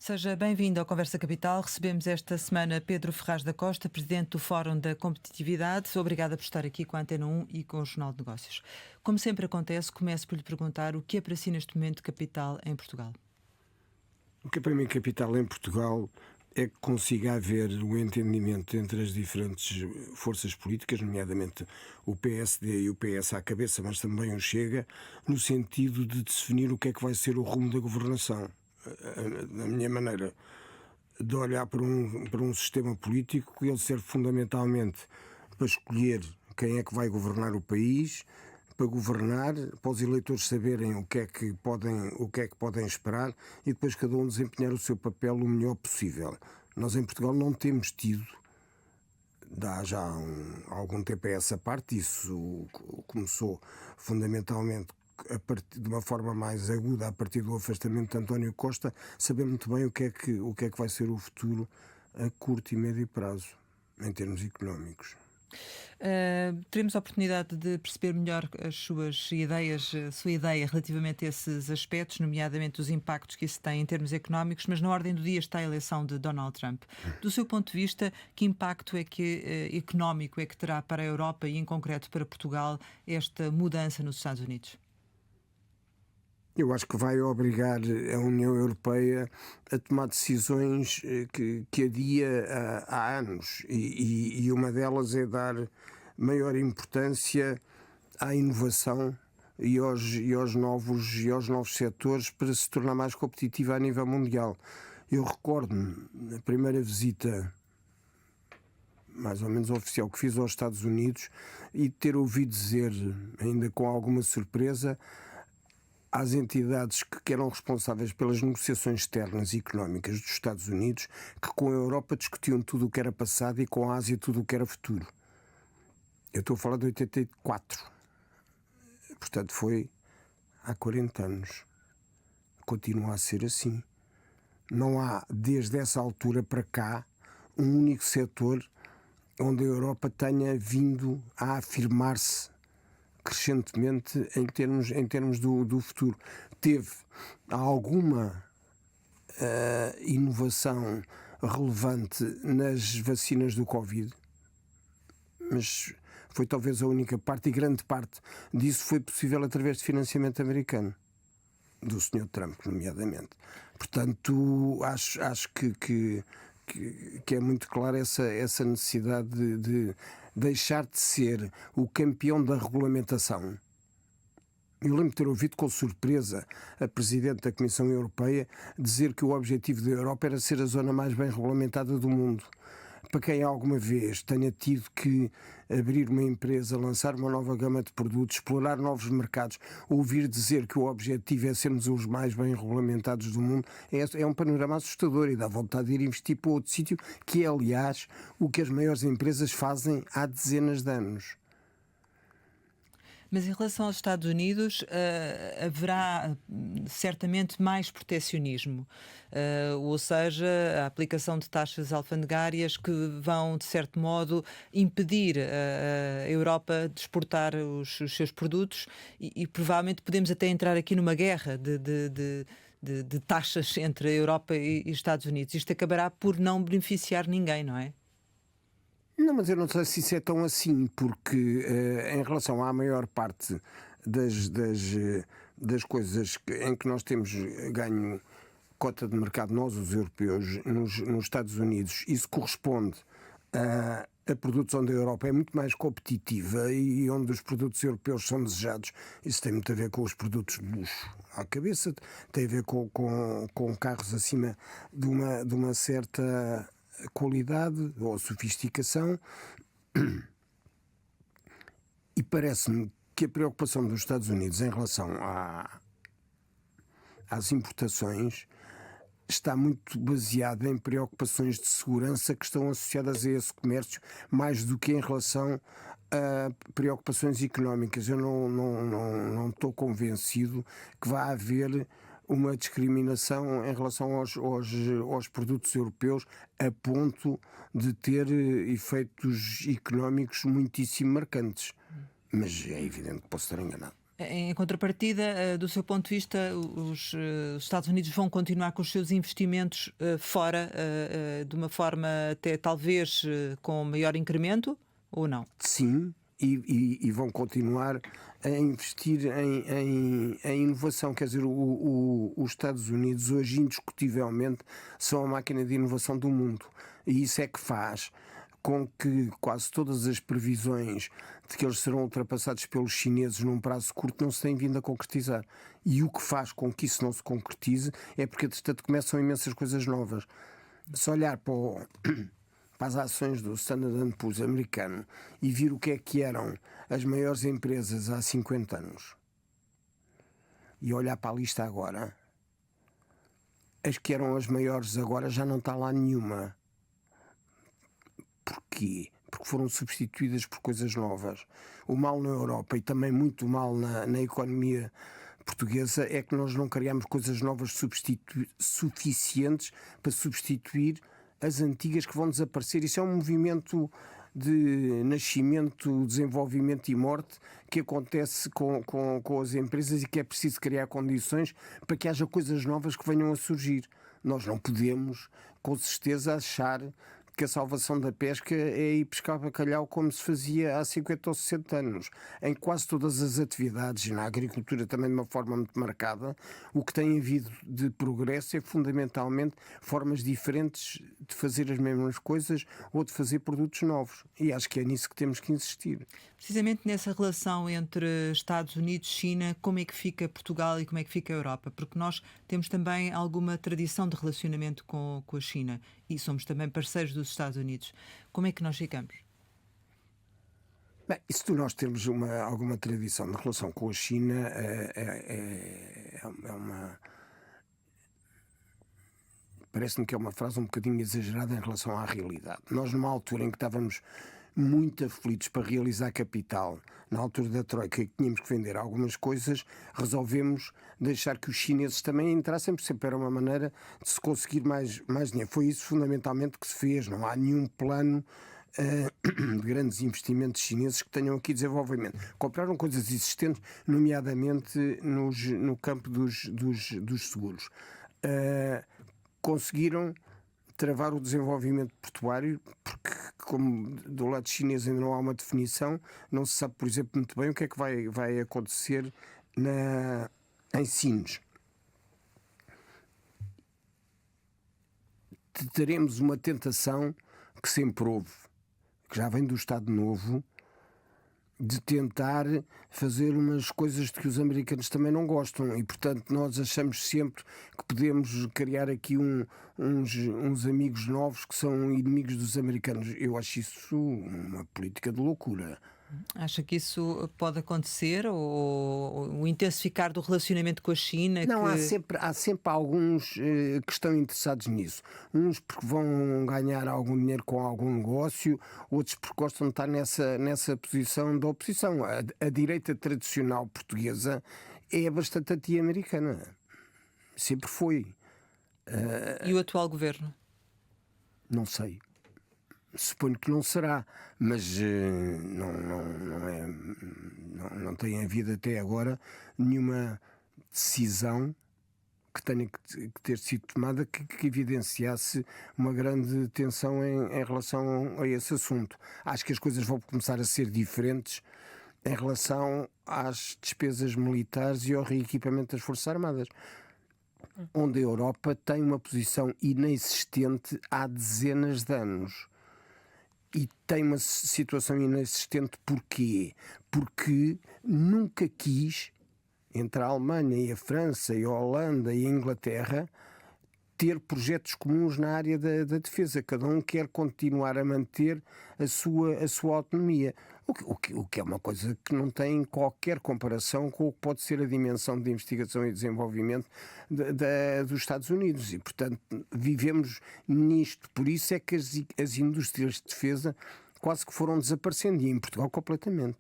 Seja bem-vindo ao Conversa Capital. Recebemos esta semana Pedro Ferraz da Costa, presidente do Fórum da Competitividade. Obrigada por estar aqui com a Antena 1 e com o Jornal de Negócios. Como sempre acontece, começo por lhe perguntar o que é para si neste momento capital em Portugal. O que é para mim capital em Portugal é que consiga haver o entendimento entre as diferentes forças políticas, nomeadamente o PSD e o PS à cabeça, mas também o Chega, no sentido de definir o que é que vai ser o rumo da governação. Na minha maneira de olhar para um sistema político, ele serve fundamentalmente para escolher quem é que vai governar o país, para governar, para os eleitores saberem o que é que podem esperar e depois cada um desempenhar o seu papel o melhor possível. Nós em Portugal não temos tido, dá já algum tempo a essa parte, isso começou fundamentalmente de uma forma mais aguda a partir do afastamento de António Costa, saber muito bem o que é que vai ser o futuro a curto e médio prazo, em termos económicos. Teremos a oportunidade de perceber melhor as suas ideias, a sua ideia relativamente a esses aspectos, nomeadamente os impactos que isso tem em termos económicos, mas na ordem do dia está a eleição de Donald Trump. Do seu ponto de vista, que impacto económico é que terá para a Europa e em concreto para Portugal esta mudança nos Estados Unidos? Eu acho que vai obrigar a União Europeia a tomar decisões que adia há anos e uma delas é dar maior importância à inovação e aos novos setores para se tornar mais competitiva a nível mundial. Eu recordo-me, na primeira visita mais ou menos oficial que fiz aos Estados Unidos e ter ouvido dizer, ainda com alguma surpresa, às entidades que eram responsáveis pelas negociações externas e económicas dos Estados Unidos, que com a Europa discutiam tudo o que era passado e com a Ásia tudo o que era futuro. Eu estou a falar de 84. Portanto, foi há 40 anos. Continua a ser assim. Não há, desde essa altura para cá, um único setor onde a Europa tenha vindo a afirmar-se crescentemente em termos do futuro. Teve alguma inovação relevante nas vacinas do Covid, mas foi talvez a única parte, e grande parte disso foi possível através de financiamento americano, do Sr. Trump, nomeadamente. Portanto, acho que é muito clara essa necessidade de deixar de ser o campeão da regulamentação. Eu lembro de ter ouvido com surpresa a Presidente da Comissão Europeia dizer que o objetivo da Europa era ser a zona mais bem regulamentada do mundo. Para quem alguma vez tenha tido que abrir uma empresa, lançar uma nova gama de produtos, explorar novos mercados, ouvir dizer que o objetivo é sermos os mais bem regulamentados do mundo, é um panorama assustador e dá vontade de ir investir para outro sítio, que é, aliás, o que as maiores empresas fazem há dezenas de anos. Mas em relação aos Estados Unidos, haverá certamente mais proteccionismo, ou seja, a aplicação de taxas alfandegárias que vão, de certo modo, impedir a Europa de exportar os seus produtos e provavelmente podemos até entrar aqui numa guerra de taxas entre a Europa e os Estados Unidos. Isto acabará por não beneficiar ninguém, não é? Não, mas eu não sei se isso é tão assim, porque em relação à maior parte das coisas em que nós temos ganho cota de mercado, nós os europeus, nos Estados Unidos, isso corresponde a produtos onde a Europa é muito mais competitiva e onde os produtos europeus são desejados. Isso tem muito a ver com os produtos de luxo à cabeça, tem a ver com carros acima de uma certa qualidade ou sofisticação, e parece-me que a preocupação dos Estados Unidos em relação às importações está muito baseada em preocupações de segurança que estão associadas a esse comércio, mais do que em relação a preocupações económicas. Eu não estou convencido que vá haver uma discriminação em relação aos produtos europeus a ponto de ter efeitos económicos muitíssimo marcantes. Mas é evidente que posso estar enganado. Em contrapartida, do seu ponto de vista, os Estados Unidos vão continuar com os seus investimentos fora, de uma forma até talvez com maior incremento, ou não? Sim, e vão continuar a investir em inovação. Quer dizer, os Estados Unidos hoje indiscutivelmente são a máquina de inovação do mundo, e isso é que faz com que quase todas as previsões de que eles serão ultrapassados pelos chineses num prazo curto não se têm vindo a concretizar. E o que faz com que isso não se concretize é porque, entretanto, começam imensas coisas novas. Se olhar para as ações do Standard & Poor's americano e vir o que eram as maiores empresas há 50 anos e olhar para a lista agora, as que eram as maiores agora já não está lá nenhuma. Porquê? Porque foram substituídas por coisas novas. O mal na Europa e também muito mal na economia portuguesa é que nós não criamos coisas novas suficientes para substituir as antigas que vão desaparecer. Isso é um movimento de nascimento, desenvolvimento e morte que acontece com as empresas e que é preciso criar condições para que haja coisas novas que venham a surgir. Nós não podemos, com certeza, achar que a salvação da pesca é ir pescar bacalhau como se fazia há 50 ou 60 anos. Em quase todas as atividades, e na agricultura também de uma forma muito marcada, o que tem havido de progresso é fundamentalmente formas diferentes de fazer as mesmas coisas ou de fazer produtos novos. E acho que é nisso que temos que insistir. Precisamente nessa relação entre Estados Unidos e China, como é que fica Portugal e como é que fica a Europa? Porque nós temos também alguma tradição de relacionamento com a China e somos também parceiros dos Estados Unidos. Como é que nós ficamos? Bem, se nós temos alguma tradição de relação com a China, é uma... Parece-me que é uma frase um bocadinho exagerada em relação à realidade. Nós, numa altura em que estávamos muito aflitos para realizar capital, na altura da Troika, que tínhamos que vender algumas coisas, resolvemos deixar que os chineses também entrassem, porque sempre era uma maneira de se conseguir mais dinheiro. Foi isso fundamentalmente que se fez. Não há nenhum plano de grandes investimentos chineses que tenham aqui desenvolvimento. Compraram coisas existentes, nomeadamente no campo dos seguros. Conseguiram travar o desenvolvimento portuário, porque, como do lado chinês ainda não há uma definição, não se sabe, por exemplo, muito bem o que é que vai acontecer em Sines. Teremos uma tentação que sempre houve, que já vem do Estado Novo, de tentar fazer umas coisas de que os americanos também não gostam e, portanto, nós achamos sempre que podemos criar aqui uns amigos novos que são inimigos dos americanos. Eu acho isso uma política de loucura. Acha que isso pode acontecer ou o intensificar do relacionamento com a China? Não, há sempre alguns que estão interessados nisso. Uns porque vão ganhar algum dinheiro com algum negócio, outros porque gostam de estar nessa posição da oposição. A direita tradicional portuguesa é bastante anti-americana. Sempre foi. E o atual governo? Não sei. Suponho que não será, mas não tem havido até agora nenhuma decisão que tenha que ter sido tomada que evidenciasse uma grande tensão em relação a esse assunto. Acho que as coisas vão começar a ser diferentes em relação às despesas militares e ao reequipamento das Forças Armadas, onde a Europa tem uma posição inexistente há dezenas de anos. E tem uma situação inexistente porquê? Porque nunca quis, entre a Alemanha e a França e a Holanda e a Inglaterra, ter projetos comuns na área da defesa. Cada um quer continuar a manter a sua autonomia. O que é uma coisa que não tem qualquer comparação com o que pode ser a dimensão de investigação e desenvolvimento dos Estados Unidos. E, portanto, vivemos nisto. Por isso é que as indústrias de defesa quase que foram desaparecendo. E em Portugal, completamente.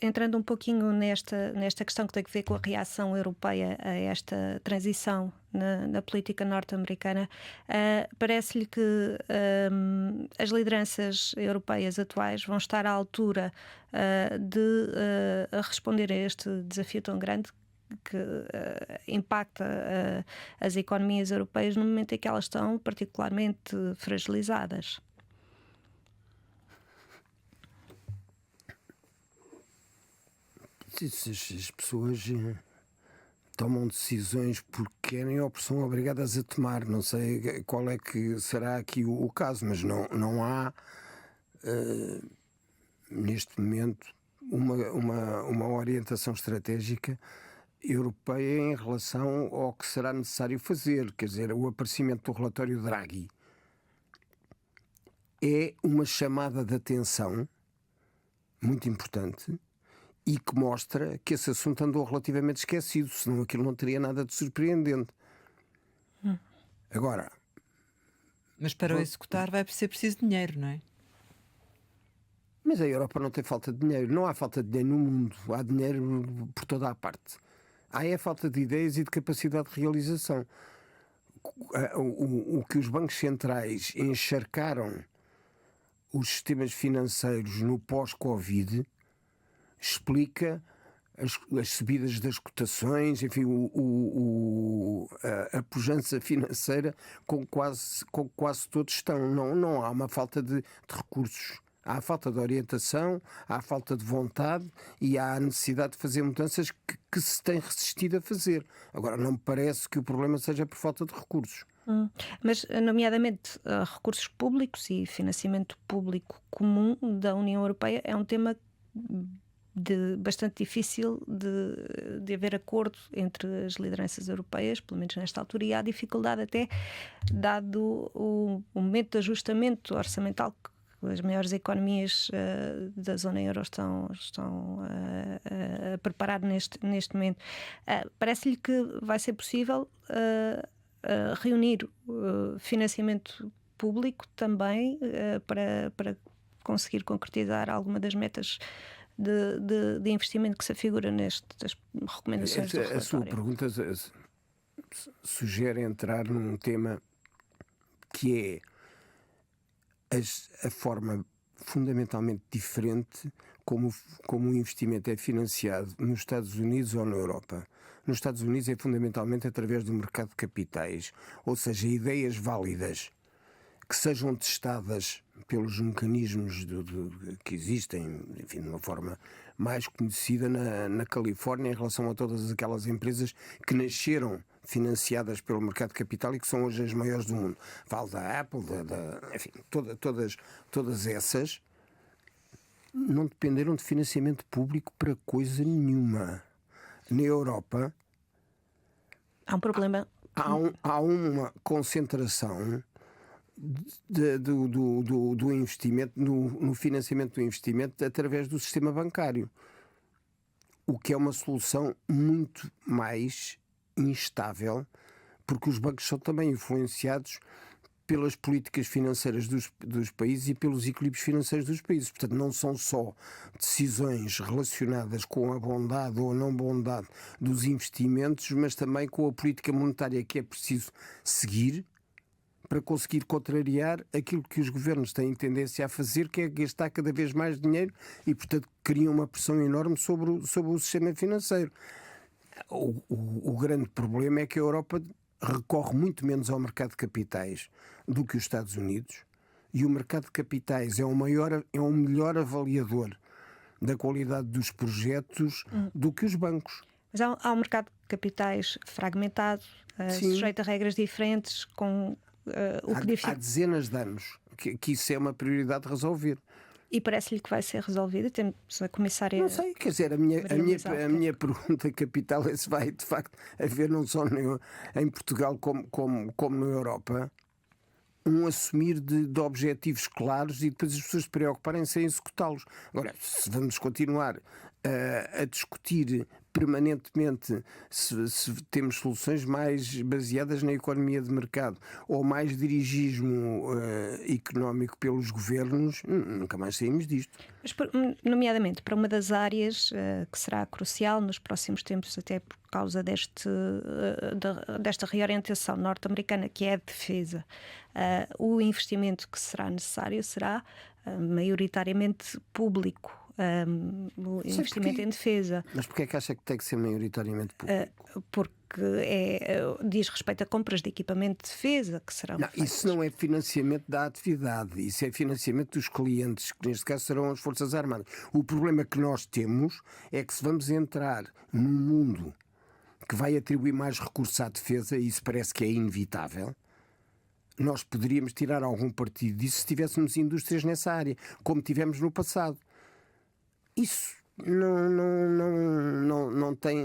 Entrando um pouquinho nesta questão que tem a ver com a reação europeia a esta transição na política norte-americana, parece-lhe que as lideranças europeias atuais vão estar à altura de responder a este desafio tão grande que impacta as economias europeias no momento em que elas estão particularmente fragilizadas? As pessoas tomam decisões porque querem ou porque são obrigadas a tomar. Não sei qual é que será aqui o caso, mas não há neste momento uma orientação estratégica europeia em relação ao que será necessário fazer. Quer dizer, o aparecimento do relatório Draghi é uma chamada de atenção muito importante e que mostra que esse assunto andou relativamente esquecido, senão aquilo não teria nada de surpreendente. Agora... Mas para o executar vai ser preciso dinheiro, não é? Mas a Europa não tem falta de dinheiro. Não há falta de dinheiro no mundo. Há dinheiro por toda a parte. Há é falta de ideias e de capacidade de realização. O que os bancos centrais encharcaram os sistemas financeiros no pós-Covid explica as subidas das cotações, enfim, a pujança financeira com que quase todos estão. Não há uma falta de recursos. Há falta de orientação, há falta de vontade e há a necessidade de fazer mudanças que se tem resistido a fazer. Agora, não me parece que o problema seja por falta de recursos. Mas, nomeadamente, recursos públicos e financiamento público comum da União Europeia é um tema bastante difícil de haver acordo entre as lideranças europeias, pelo menos nesta altura, e há dificuldade até, dado o momento de ajustamento orçamental que as maiores economias da zona euro estão a preparar neste momento. Parece-lhe que vai ser possível reunir financiamento público também para conseguir concretizar alguma das metas de investimento que se afigura nestas recomendações do relatório? A sua pergunta sugere entrar num tema que é a forma fundamentalmente diferente como o investimento é financiado nos Estados Unidos ou na Europa. Nos Estados Unidos é fundamentalmente através do mercado de capitais, ou seja, ideias válidas que sejam testadas pelos mecanismos que existem, enfim, de uma forma mais conhecida na Califórnia em relação a todas aquelas empresas que nasceram financiadas pelo mercado de capital e que são hoje as maiores do mundo. Falo da Apple, enfim, todas essas não dependeram de financiamento público para coisa nenhuma. Na Europa há um problema. Há uma concentração do investimento, no financiamento do investimento através do sistema bancário, o que é uma solução muito mais instável, porque os bancos são também influenciados pelas políticas financeiras dos países e pelos equilíbrios financeiros dos países. Portanto, não são só decisões relacionadas com a bondade ou a não bondade dos investimentos, mas também com a política monetária que é preciso seguir para conseguir contrariar aquilo que os governos têm tendência a fazer, que é gastar cada vez mais dinheiro e, portanto, criam uma pressão enorme sobre o sistema financeiro. O grande problema é que a Europa recorre muito menos ao mercado de capitais do que os Estados Unidos, e o mercado de capitais é um melhor avaliador da qualidade dos projetos do que os bancos. Mas há um mercado de capitais fragmentado, sujeito a regras diferentes, com há dezenas de anos que isso é uma prioridade de resolver. E parece-lhe que vai ser resolvido? Temos a comissária... Não sei, quer dizer, a minha pergunta capital é se vai de facto haver, não só em Portugal como na Europa, um assumir de objetivos claros e depois as pessoas se preocuparem-se em executá-los. Agora, se vamos continuar a discutir permanentemente, se temos soluções mais baseadas na economia de mercado ou mais dirigismo económico pelos governos, nunca mais saímos disto. Mas, nomeadamente, para uma das áreas que será crucial nos próximos tempos, até por causa desta reorientação norte-americana, que é a defesa, o investimento que será necessário será maioritariamente público. O investimento em defesa. Mas porquê é que acha que tem que ser maioritariamente público? Porque diz respeito a compras de equipamento de defesa que serão feitas. Isso não é financiamento da atividade, isso é financiamento dos clientes, que neste caso serão as Forças Armadas. O problema que nós temos é que se vamos entrar num mundo que vai atribuir mais recursos à defesa, e isso parece que é inevitável, nós poderíamos tirar algum partido disso se tivéssemos indústrias nessa área, como tivemos no passado. Isso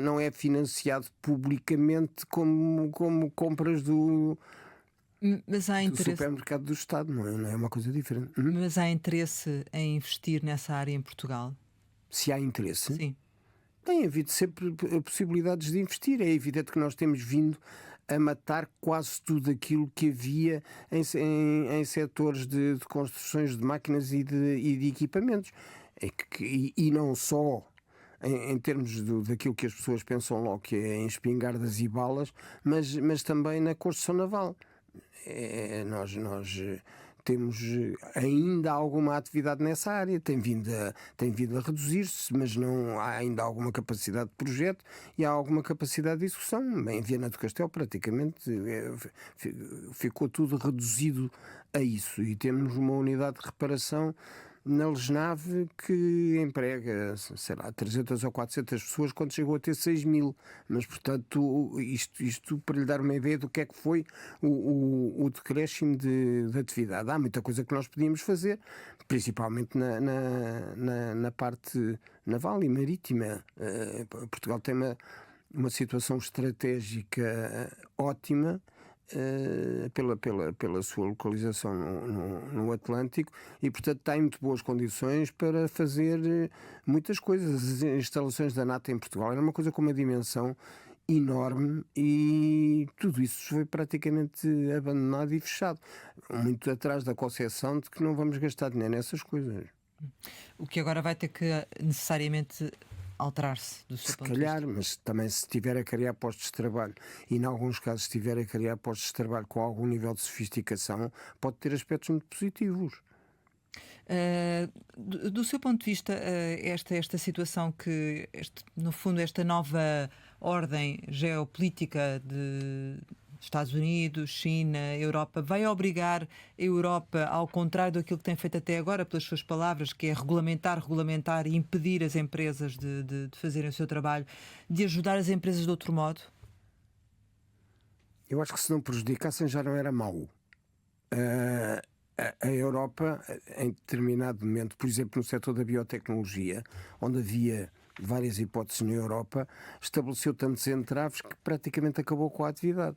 não é financiado publicamente como compras do supermercado do Estado, não é uma coisa diferente. Mas há interesse em investir nessa área em Portugal? Se há interesse? Sim. Tem havido sempre possibilidades de investir. É evidente que nós temos vindo a matar quase tudo aquilo que havia em setores de construções de máquinas e de equipamentos. E não só em termos daquilo que as pessoas pensam logo, que é em espingardas e balas, mas também na construção naval. Nós temos ainda alguma atividade nessa área, tem vindo a reduzir-se, mas não há ainda alguma capacidade de projeto e há alguma capacidade de execução. Em Viana do Castelo praticamente ficou tudo reduzido a isso, e temos uma unidade de reparação na Lesnave que emprega, sei lá, 300 ou 400 pessoas, quando chegou a ter 6.000. Mas, portanto, isto para lhe dar uma ideia do que é que foi o decréscimo de atividade. Há muita coisa que nós podíamos fazer, principalmente na parte naval e marítima. Portugal tem uma situação estratégica ótima, pela sua localização no Atlântico, e portanto está em muito boas condições para fazer muitas coisas. As instalações da NATO em Portugal era uma coisa com uma dimensão enorme e tudo isso foi praticamente abandonado e fechado, muito atrás da concepção de que não vamos gastar dinheiro nessas coisas. O que agora vai ter que necessariamente alterar-se do seu ponto de vista. Se calhar, mas também se estiver a criar postos de trabalho, e em alguns casos estiver a criar postos de trabalho com algum nível de sofisticação, pode ter aspectos muito positivos. Do seu ponto de vista, esta situação que, no fundo, esta nova ordem geopolítica de Estados Unidos, China, Europa, vai obrigar a Europa, ao contrário daquilo que tem feito até agora, pelas suas palavras, que é regulamentar e impedir as empresas de fazerem o seu trabalho, de ajudar as empresas de outro modo? Eu acho que se não prejudicassem já não era mau. A Europa, em determinado momento, por exemplo no setor da biotecnologia, onde havia várias hipóteses na Europa, estabeleceu tantos entraves que praticamente acabou com a atividade.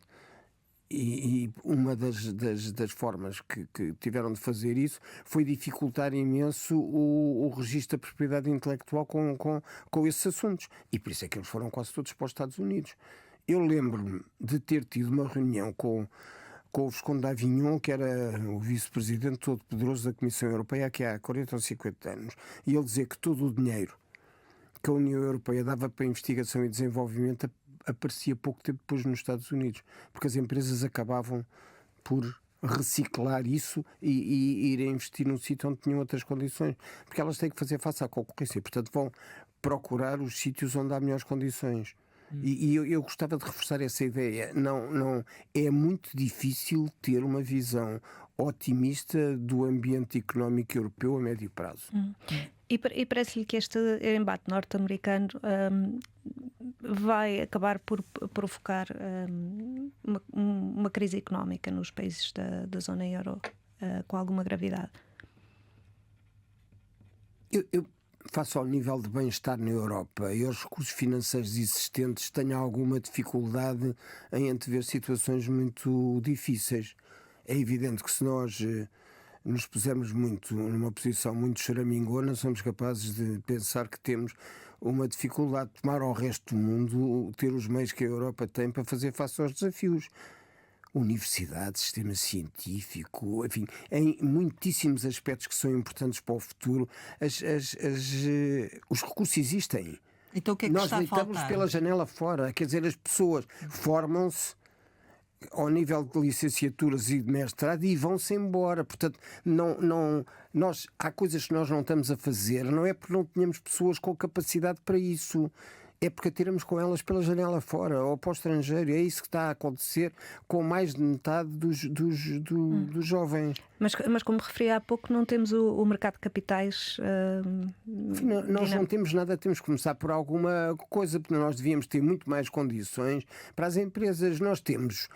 E uma das formas que tiveram de fazer isso foi dificultar imenso o registro da propriedade intelectual com esses assuntos. E por isso é que eles foram quase todos para os Estados Unidos. Eu lembro-me de ter tido uma reunião com o Visconde d'Avignon, que era o vice-presidente todo-poderoso da Comissão Europeia, que há 40 ou 50 anos, e ele dizia que todo o dinheiro que a União Europeia dava para investigação e desenvolvimento aparecia pouco tempo depois nos Estados Unidos, porque as empresas acabavam por reciclar isso e ir a investir num sítio onde tinham outras condições, porque elas têm que fazer face à concorrência, portanto vão procurar os sítios onde há melhores condições. E eu gostava de reforçar essa ideia. Não, é muito difícil ter uma visão otimista do ambiente económico europeu a médio prazo. E parece-lhe que este embate norte-americano vai acabar por provocar uma crise económica nos países da zona euro com alguma gravidade? Eu face ao nível de bem-estar na Europa e aos recursos financeiros existentes, tenho alguma dificuldade em antever situações muito difíceis. É evidente que se nós nos pusermos muito numa posição muito choramingona, somos capazes de pensar que temos uma dificuldade de tomar ao resto do mundo ter os meios que a Europa tem para fazer face aos desafios. Universidade, sistema científico, enfim, em muitíssimos aspectos que são importantes para o futuro, os recursos existem. Então o que é que Nós está a deitamos faltar? pela janela fora, quer dizer, as pessoas formam-se ao nível de licenciaturas e de mestrado e vão-se embora. Portanto, há coisas que nós não estamos a fazer, não é porque não tenhamos pessoas com capacidade para isso, é porque atiramos com elas pela janela fora ou para o estrangeiro. É isso que está a acontecer com mais de metade dos jovens. Mas como referi há pouco, não temos o mercado de capitais. Enfim, nós não temos nada, temos que começar por alguma coisa, porque nós devíamos ter muito mais condições para as empresas. Nós temos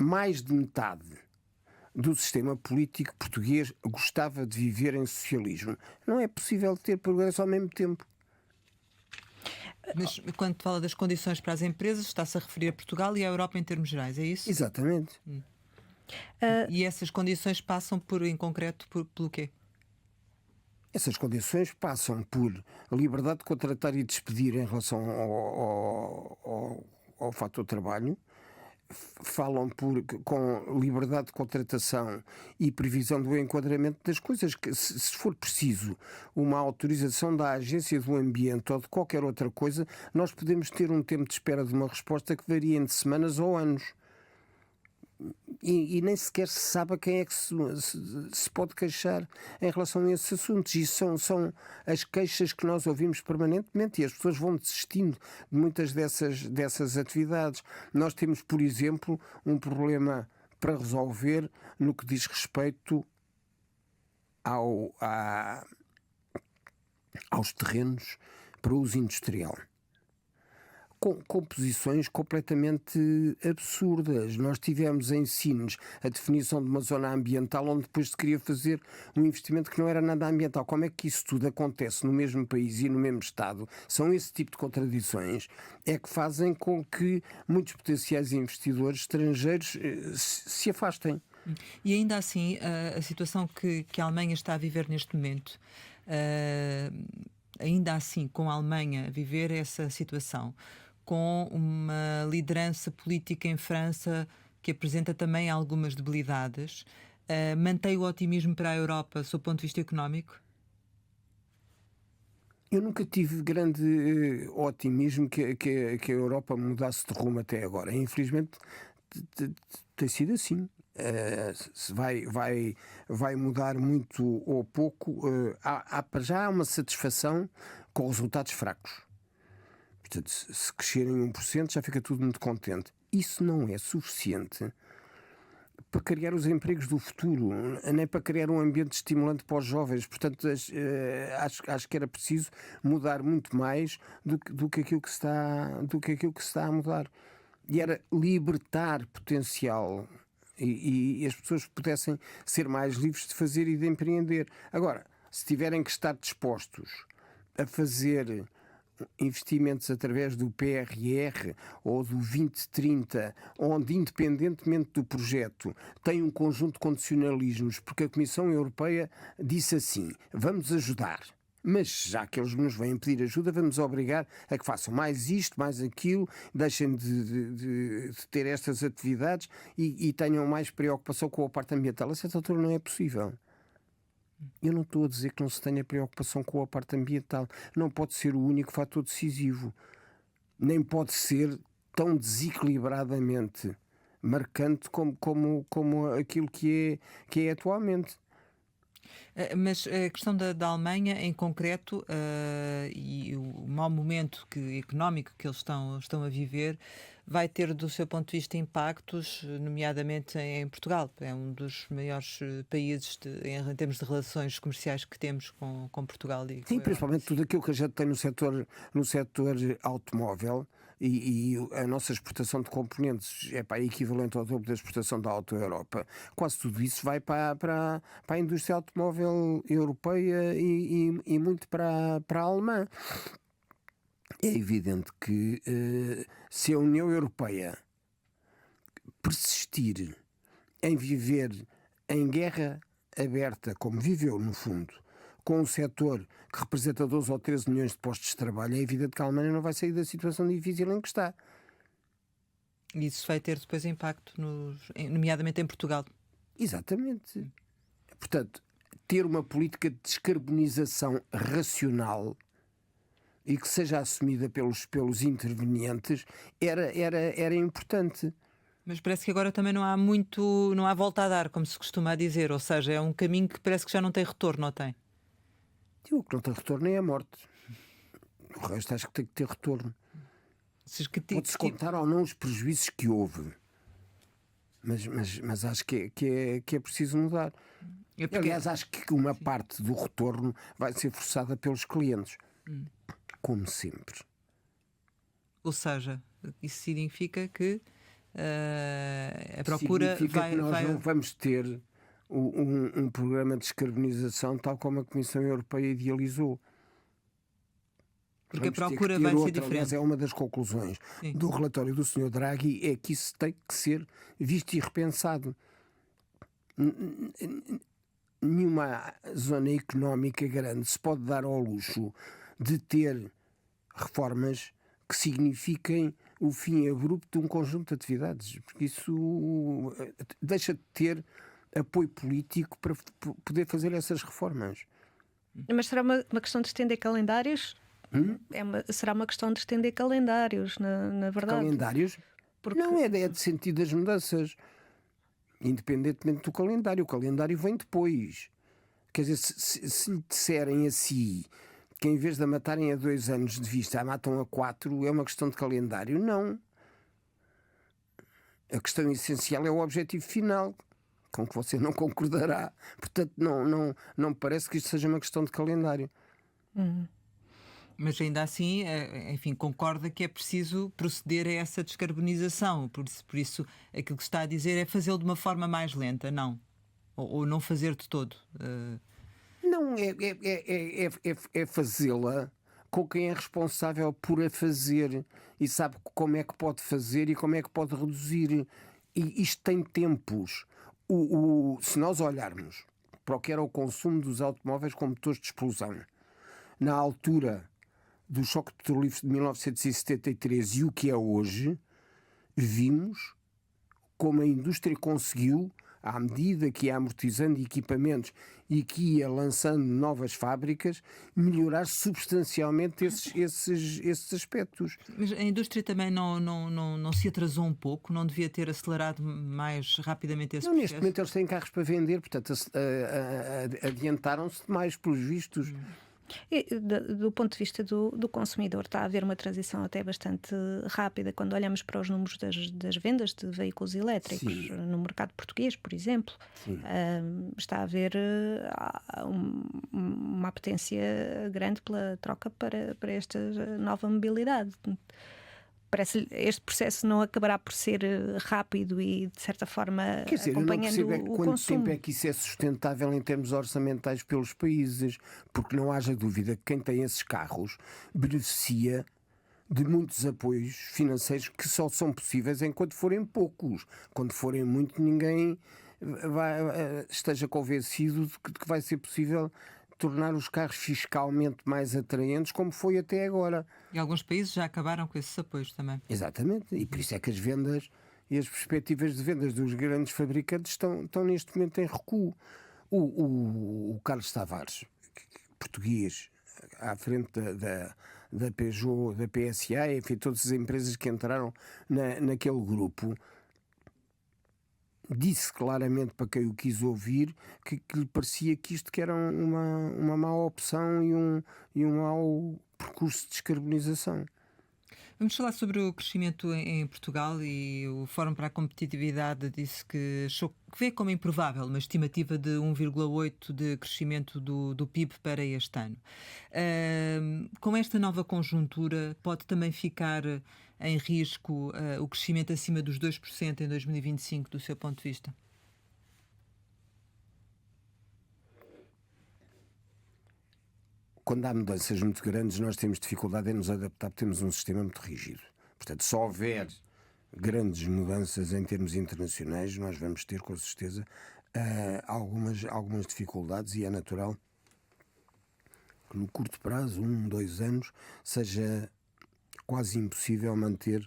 mais de metade do sistema político português gostava de viver em socialismo. Não é possível ter progresso ao mesmo tempo. Mas quando fala das condições para as empresas, está-se a referir a Portugal e à Europa em termos gerais, é isso? Exatamente. E essas condições passam em concreto, pelo quê? Essas condições passam por liberdade de contratar e despedir em relação ao fator trabalho. Falam com liberdade de contratação e previsão do enquadramento das coisas, que se for preciso uma autorização da Agência do Ambiente ou de qualquer outra coisa, nós podemos ter um tempo de espera de uma resposta que varia entre semanas ou anos. E nem sequer se sabe a quem é que se pode queixar em relação a esses assuntos. E são as queixas que nós ouvimos permanentemente e as pessoas vão desistindo de muitas dessas atividades. Nós temos, por exemplo, um problema para resolver no que diz respeito aos terrenos para uso industrial. Com posições completamente absurdas. Nós tivemos em Sines a definição de uma zona ambiental onde depois se queria fazer um investimento que não era nada ambiental. Como é que isso tudo acontece no mesmo país e no mesmo Estado? São esse tipo de contradições é que fazem com que muitos potenciais investidores estrangeiros se afastem. E ainda assim, a situação que a Alemanha está a viver neste momento, ainda assim, com a Alemanha a viver essa situação, com uma liderança política em França que apresenta também algumas debilidades, mantém o otimismo para a Europa, sob o ponto de vista económico? Eu nunca tive grande otimismo que a Europa mudasse de rumo até agora. Infelizmente, tem sido assim. Vai mudar muito ou pouco. Já há uma satisfação com resultados fracos. Portanto, se crescerem 1%, já fica tudo muito contente. Isso não é suficiente para criar os empregos do futuro, nem para criar um ambiente estimulante para os jovens. Portanto, acho que era preciso mudar muito mais do que aquilo que se está a mudar. E era libertar potencial e as pessoas pudessem ser mais livres de fazer e de empreender. Agora, se tiverem que estar dispostos a fazer investimentos através do PRR ou do 2030, onde, independentemente do projeto, tem um conjunto de condicionalismos, porque a Comissão Europeia disse assim: vamos ajudar, mas já que eles nos vêm pedir ajuda, vamos obrigar a que façam mais isto, mais aquilo, deixem de ter estas atividades e tenham mais preocupação com a parte ambiental. A certa altura não é possível. Eu não estou a dizer que não se tenha preocupação com a parte ambiental. Não pode ser o único fator decisivo. Nem pode ser tão desequilibradamente marcante como aquilo que é atualmente. Mas a questão da Alemanha, em concreto, e o mau momento económico que eles estão a viver, vai ter, do seu ponto de vista, impactos, nomeadamente em Portugal. É um dos maiores países em termos de relações comerciais que temos com Portugal. Sim, principalmente tudo aquilo que a gente tem no setor automóvel. E a nossa exportação de componentes é equivalente ao dobro da exportação da Auto Europa. Quase tudo isso vai para a indústria automóvel europeia e muito para a alemã. É evidente que se a União Europeia persistir em viver em guerra aberta, como viveu no fundo, com um setor que representa 12 ou 13 milhões de postos de trabalho, é evidente que a Alemanha não vai sair da situação difícil em que está. E isso vai ter depois impacto, nomeadamente em Portugal. Exatamente. Portanto, ter uma política de descarbonização racional e que seja assumida pelos intervenientes era importante. Mas parece que agora também não há volta a dar, como se costuma dizer. Ou seja, é um caminho que parece que já não tem retorno, não tem? O que não tem retorno é a morte. O resto acho que tem que ter retorno. Pode-se contar ou não os prejuízos que houve. Mas acho que é preciso mudar. Aliás, acho que uma parte do retorno vai ser forçada pelos clientes. Como sempre. Ou seja, isso significa que a procura significa que nós não vamos ter um programa de descarbonização tal como a Comissão Europeia idealizou. Porque a procura vai ser diferente. Aliás, é uma das conclusões do relatório do Sr. Draghi, é que isso tem que ser visto e repensado. Nenhuma zona económica grande se pode dar ao luxo de ter reformas que signifiquem o fim abrupto de um conjunto de atividades, porque isso deixa de ter apoio político para poder fazer essas reformas. Mas será uma questão de estender calendários? Será uma questão de estender calendários, na verdade. Calendários? Porque... Não, é de sentido das mudanças. Independentemente do calendário. O calendário vem depois. Quer dizer, se lhe disserem assim que em vez de a matarem a 2 anos de vista, a matam a 4, é uma questão de calendário? Não. A questão essencial é o objetivo final, com que você não concordará. Portanto, não me parece que isto seja uma questão de calendário. Mas ainda assim, enfim, concorda que é preciso proceder a essa descarbonização. Por isso aquilo que está a dizer é fazê-lo de uma forma mais lenta, não? Ou não fazer de todo? Não, é fazê-la com quem é responsável por a fazer e sabe como é que pode fazer e como é que pode reduzir. E isto tem tempos. Se nós olharmos para o que era o consumo dos automóveis com motores de explosão, na altura do choque petrolífero de 1973 e o que é hoje, vimos como a indústria conseguiu, à medida que ia amortizando equipamentos e que ia lançando novas fábricas, melhorar substancialmente esses aspectos. Mas a indústria também não se atrasou um pouco? Não devia ter acelerado mais rapidamente esse processo? Neste momento eles têm carros para vender, portanto adiantaram-se demais pelos vistos. E, do ponto de vista do consumidor, está a haver uma transição até bastante rápida quando olhamos para os números das vendas de veículos elétricos no mercado português, por exemplo. Está a haver uma apetência grande pela troca para esta nova mobilidade. Parece este processo não acabará por ser rápido e, de certa forma, acompanhando o consumo. Quanto tempo é que isso é sustentável em termos orçamentais pelos países? Porque não haja dúvida que quem tem esses carros beneficia de muitos apoios financeiros que só são possíveis enquanto forem poucos. Quando forem muito, ninguém esteja convencido de que vai ser possível tornar os carros fiscalmente mais atraentes, como foi até agora. E alguns países já acabaram com esses apoios também. Exatamente, e por isso é que as vendas e as perspectivas de vendas dos grandes fabricantes estão neste momento em recuo. O Carlos Tavares, português, à frente da Peugeot, da PSA, enfim, todas as empresas que entraram naquele grupo, disse claramente para quem o quis ouvir que lhe parecia que isto que era uma má opção e um mau percurso de descarbonização. Vamos falar sobre o crescimento em Portugal, e o Fórum para a Competitividade disse que vê como improvável uma estimativa de 1,8% de crescimento do PIB para este ano. Com esta nova conjuntura, pode também ficar em risco o crescimento acima dos 2% em 2025, do seu ponto de vista? Quando há mudanças muito grandes, nós temos dificuldade em nos adaptar, porque temos um sistema muito rígido. Portanto, se houver grandes mudanças em termos internacionais, nós vamos ter, com certeza, algumas dificuldades, e é natural que no curto prazo, 2 anos, seja quase impossível manter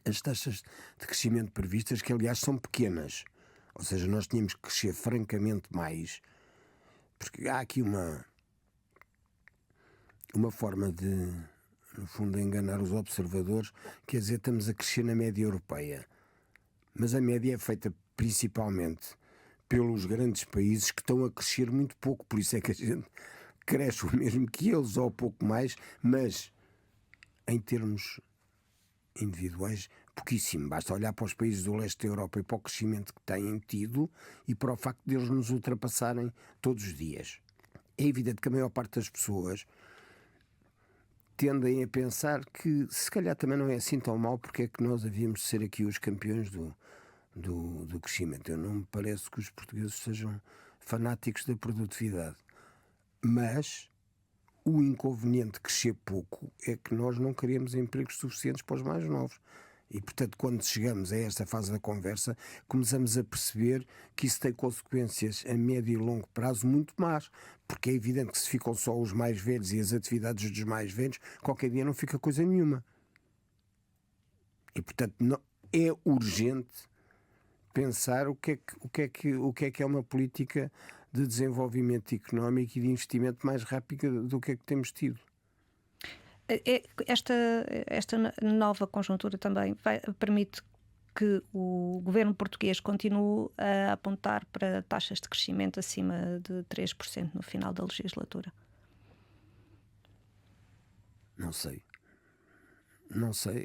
as taxas de crescimento previstas, que aliás são pequenas. Ou seja, nós tínhamos que crescer francamente mais, porque há aqui uma forma de, no fundo, enganar os observadores, quer dizer, estamos a crescer na média europeia. Mas a média é feita principalmente pelos grandes países que estão a crescer muito pouco, por isso é que a gente cresce o mesmo que eles, ou pouco mais, mas em termos individuais, pouquíssimo. Basta olhar para os países do leste da Europa e para o crescimento que têm tido e para o facto de eles nos ultrapassarem todos os dias. É evidente que a maior parte das pessoas tendem a pensar que se calhar também não é assim tão mal, porque é que nós havíamos de ser aqui os campeões do crescimento. Eu não me parece que os portugueses sejam fanáticos da produtividade. Mas o inconveniente de crescer pouco é que nós não queremos empregos suficientes para os mais novos. E, portanto, quando chegamos a esta fase da conversa, começamos a perceber que isso tem consequências a médio e longo prazo muito más. Porque é evidente que se ficam só os mais velhos e as atividades dos mais velhos, qualquer dia não fica coisa nenhuma. E, portanto, é urgente pensar o que é uma política de desenvolvimento económico e de investimento mais rápido do que é que temos tido. Esta nova conjuntura também permite que o governo português continue a apontar para taxas de crescimento acima de 3% no final da legislatura? Não sei,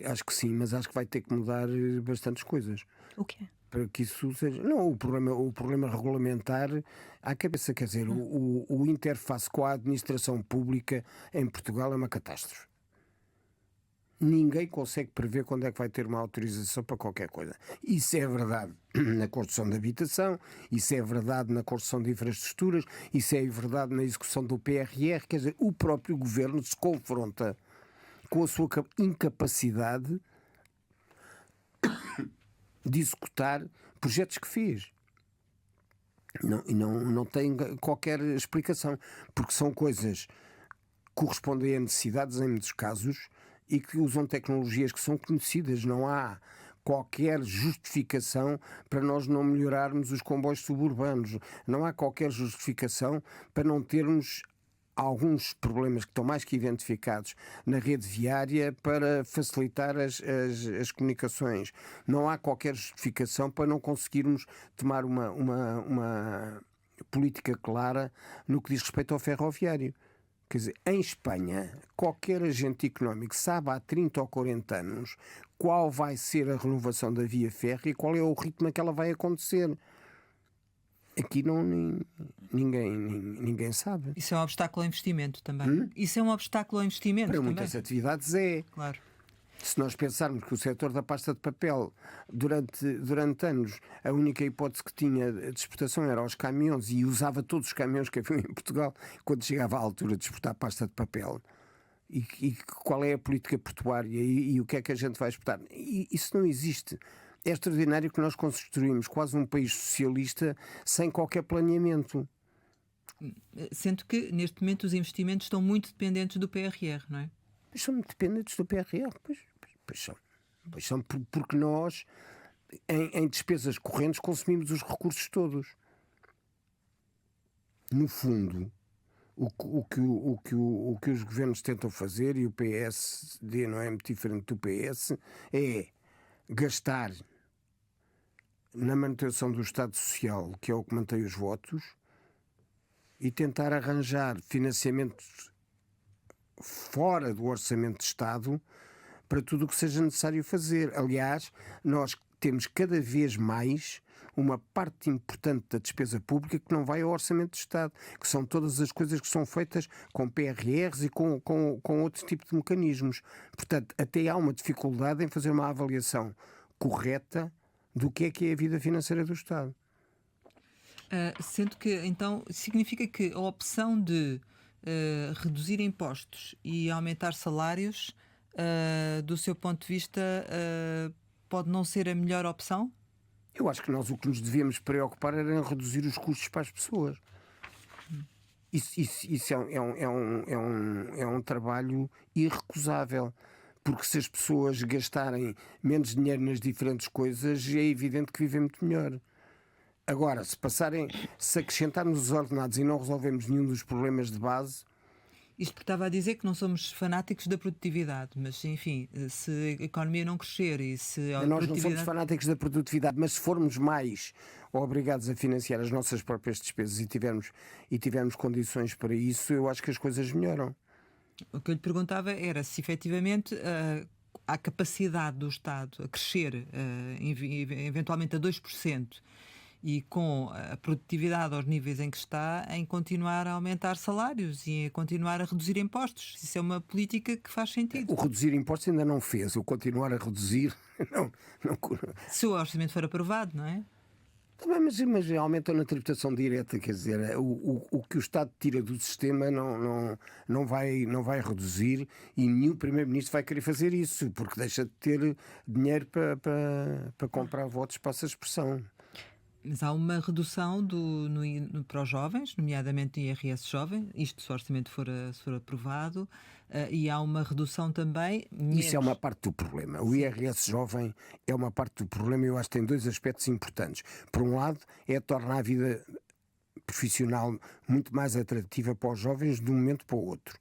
acho que sim, mas acho que vai ter que mudar bastantes coisas. O quê? Para que isso seja. Não, o problema regulamentar à cabeça, quer dizer, o interface com a administração pública em Portugal é uma catástrofe. Ninguém consegue prever quando é que vai ter uma autorização para qualquer coisa. Isso é verdade na construção de habitação, isso é verdade na construção de infraestruturas, isso é verdade na execução do PRR, quer dizer, o próprio governo se confronta com a sua incapacidade de executar projetos que fez. Não tem qualquer explicação, porque são coisas que correspondem a necessidades em muitos casos e que usam tecnologias que são conhecidas. Não há qualquer justificação para nós não melhorarmos os comboios suburbanos. Não há qualquer justificação para não termos alguns problemas que estão mais que identificados na rede viária para facilitar as comunicações. Não há qualquer justificação para não conseguirmos tomar uma política clara no que diz respeito ao ferroviário. Quer dizer, em Espanha, qualquer agente económico sabe há 30 ou 40 anos qual vai ser a renovação da via férrea e qual é o ritmo a que ela vai acontecer. Aqui ninguém sabe. Isso é um obstáculo ao investimento também. Isso é um obstáculo ao investimento para também. muitas atividades é. Claro. Se nós pensarmos que o setor da pasta de papel, durante anos, a única hipótese que tinha de exportação era os caminhões, e usava todos os caminhões que haviam em Portugal quando chegava à altura de exportar pasta de papel. E qual é a política portuária e o que é que a gente vai exportar? Isso não existe. É extraordinário que nós construímos quase um país socialista sem qualquer planeamento. Sendo que, neste momento, os investimentos estão muito dependentes do PRR, não é? Pois são muito dependentes do PRR. Pois são porque nós, em despesas correntes, consumimos os recursos todos. No fundo, o que os governos tentam fazer, e o PSD não é muito diferente do PS, é gastar na manutenção do Estado Social, que é o que mantém os votos, e tentar arranjar financiamentos fora do orçamento de Estado para tudo o que seja necessário fazer. Aliás, nós temos cada vez mais uma parte importante da despesa pública que não vai ao orçamento de Estado, que são todas as coisas que são feitas com PRRs e com outro tipo de mecanismos. Portanto, até há uma dificuldade em fazer uma avaliação correta do que é a vida financeira do Estado. Sendo que, então, significa que a opção de reduzir impostos e aumentar salários, do seu ponto de vista, pode não ser a melhor opção? Eu acho que nós o que nos devíamos preocupar era em reduzir os custos para as pessoas. Isso é um trabalho irrecusável. Porque se as pessoas gastarem menos dinheiro nas diferentes coisas, é evidente que vivem muito melhor. Agora, se acrescentarmos os ordenados e não resolvemos nenhum dos problemas de base. Isto porque estava a dizer que não somos fanáticos da produtividade, mas enfim, se a economia não crescer e se a Nós não somos fanáticos da produtividade, mas se formos mais obrigados a financiar as nossas próprias despesas e tivermos condições para isso, eu acho que as coisas melhoram. O que eu lhe perguntava era se efetivamente há capacidade do Estado a crescer eventualmente a 2%. E com a produtividade aos níveis em que está, em continuar a aumentar salários e a continuar a reduzir impostos. Isso é uma política que faz sentido. O reduzir impostos ainda não fez, o continuar a reduzir, não. Se o orçamento for aprovado, não é? Também, mas aumentam na tributação direta, quer dizer, o que o Estado tira do sistema não vai reduzir, e nenhum Primeiro-Ministro vai querer fazer isso, porque deixa de ter dinheiro para comprar votos para essa expressão. Mas há uma redução para os jovens, nomeadamente no IRS jovem, isto se o orçamento for aprovado, e há uma redução também. Isso é uma parte do problema. O IRS jovem é uma parte do problema, e eu acho que tem dois aspectos importantes. Por um lado, torna a vida profissional muito mais atrativa para os jovens de um momento para o outro.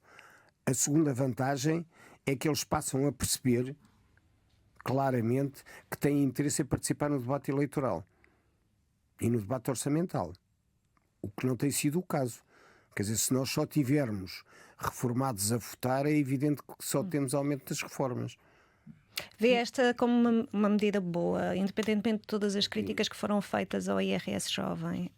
A segunda vantagem é que eles passam a perceber claramente que têm interesse em participar no debate eleitoral e no debate orçamental, o que não tem sido o caso. Quer dizer, se nós só tivermos reformados a votar, é evidente que só temos aumento das reformas. Vê esta como uma medida boa, independentemente de todas as críticas que foram feitas ao IRS jovem?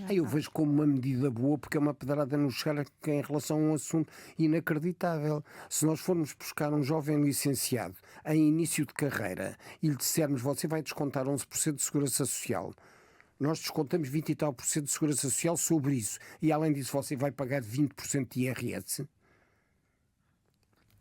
Eu vejo como uma medida boa, porque é uma pedrada no chegar em relação a um assunto inacreditável. Se nós formos buscar um jovem licenciado em início de carreira e lhe dissermos você vai descontar 11% de segurança social, nós descontamos 20 e tal por cento de segurança social sobre isso, e além disso você vai pagar 20% de IRS,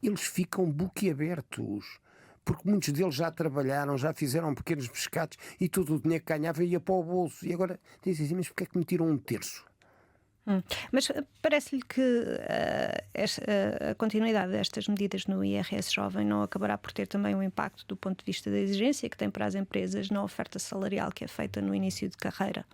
eles ficam boquiabertos, porque muitos deles já trabalharam, já fizeram pequenos pescados e todo o dinheiro que ganhava ia para o bolso, e agora dizem assim, mas porquê é que me tiram um terço? Mas parece-lhe que a continuidade destas medidas no IRS jovem não acabará por ter também um impacto do ponto de vista da exigência que tem para as empresas na oferta salarial que é feita no início de carreira?